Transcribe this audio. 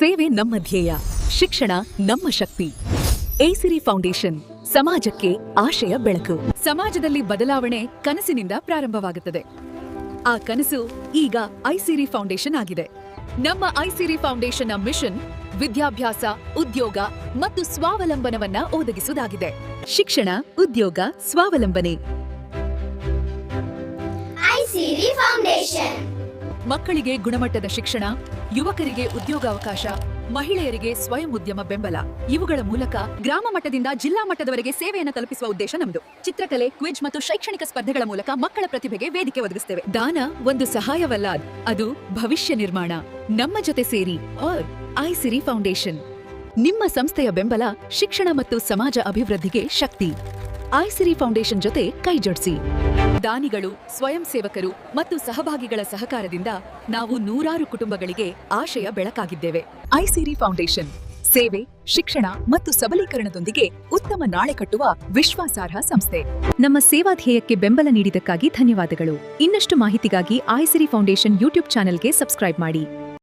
ಸೇವೆ ನಮ್ಮ ಧ್ಯೇಯ, ಶಿಕ್ಷಣ ನಮ್ಮ ಶಕ್ತಿ. ಐಸಿರಿ ಫೌಂಡೇಶನ್, ಸಮಾಜಕ್ಕೆ ಆಶಯ ಬೆಳಕು. ಸಮಾಜದಲ್ಲಿ ಬದಲಾವಣೆ ಕನಸಿನಿಂದ ಪ್ರಾರಂಭವಾಗುತ್ತದೆ. ಆ ಕನಸು ಈಗ ಐಸಿರಿ ಫೌಂಡೇಶನ್ ಆಗಿದೆ. ನಮ್ಮ ಐಸಿರಿ ಫೌಂಡೇಶನ್ನ ಮಿಷನ್ ವಿದ್ಯಾಭ್ಯಾಸ, ಉದ್ಯೋಗ ಮತ್ತು ಸ್ವಾವಲಂಬನವನ್ನ ಒದಗಿಸುವುದಾಗಿದೆ. ಶಿಕ್ಷಣ, ಉದ್ಯೋಗ, ಸ್ವಾವಲಂಬನೆ. ಐಸಿರಿ ಫೌಂಡೇಶನ್ ಮಕ್ಕಳಿಗೆ ಗುಣಮಟ್ಟದ ಶಿಕ್ಷಣ, ಯುವಕರಿಗೆ ಉದ್ಯೋಗಾವಕಾಶ, ಮಹಿಳೆಯರಿಗೆ ಸ್ವಯಂ ಉದ್ಯಮ ಬೆಂಬಲ. ಇವುಗಳ ಮೂಲಕ ಗ್ರಾಮ ಮಟ್ಟದಿಂದ ಜಿಲ್ಲಾ ಮಟ್ಟದವರೆಗೆ ಸೇವೆಯನ್ನು ತಲುಪಿಸುವ ಉದ್ದೇಶ ನಮ್ದು. ಚಿತ್ರಕಲೆ, ಕ್ವಿಜ್ ಮತ್ತು ಶೈಕ್ಷಣಿಕ ಸ್ಪರ್ಧೆಗಳ ಮೂಲಕ ಮಕ್ಕಳ ಪ್ರತಿಭೆಗೆ ವೇದಿಕೆ ಒದಗಿಸುತ್ತೇವೆ. ದಾನ ಒಂದು ಸಹಾಯವಲ್ಲ, ಅದು ಭವಿಷ್ಯ ನಿರ್ಮಾಣ. ನಮ್ಮ ಜೊತೆ ಸೇರಿ ಐಸಿರಿ ಫೌಂಡೇಶನ್. ನಿಮ್ಮ ಸಂಸ್ಥೆಯ ಬೆಂಬಲ ಶಿಕ್ಷಣ ಮತ್ತು ಸಮಾಜ ಅಭಿವೃದ್ಧಿಗೆ ಶಕ್ತಿ. ಐಸಿರಿ ಫೌಂಡೇಶನ್ ಜೊತೆ ಕೈಜೋಡಿಸಿ. ದಾನಿಗಳು, ಸ್ವಯಂ ಸೇವಕರು ಮತ್ತು ಸಹಭಾಗಿಗಳ ಸಹಕಾರದಿಂದ ನಾವು ನೂರಾರು ಕುಟುಂಬಗಳಿಗೆ ಆಶಯ ಬೆಳಕಾಗಿದ್ದೇವೆ. ಐಸಿರಿ ಫೌಂಡೇಶನ್ ಸೇವೆ, ಶಿಕ್ಷಣ ಮತ್ತು ಸಬಲೀಕರಣದೊಂದಿಗೆ ಉತ್ತಮ ನಾಳೆ ಕಟ್ಟುವ ವಿಶ್ವಾಸಾರ್ಹ ಸಂಸ್ಥೆ. ನಮ್ಮ ಸೇವಾ ಧ್ಯೇಯಕ್ಕೆ ಬೆಂಬಲ ನೀಡಿದ್ದಕ್ಕಾಗಿ ಧನ್ಯವಾದಗಳು. ಇನ್ನಷ್ಟು ಮಾಹಿತಿಗಾಗಿ ಐಸಿರಿ ಫೌಂಡೇಶನ್ ಯೂಟ್ಯೂಬ್ ಚಾನೆಲ್ಗೆ ಸಬ್ಸ್ಕ್ರೈಬ್ ಮಾಡಿ.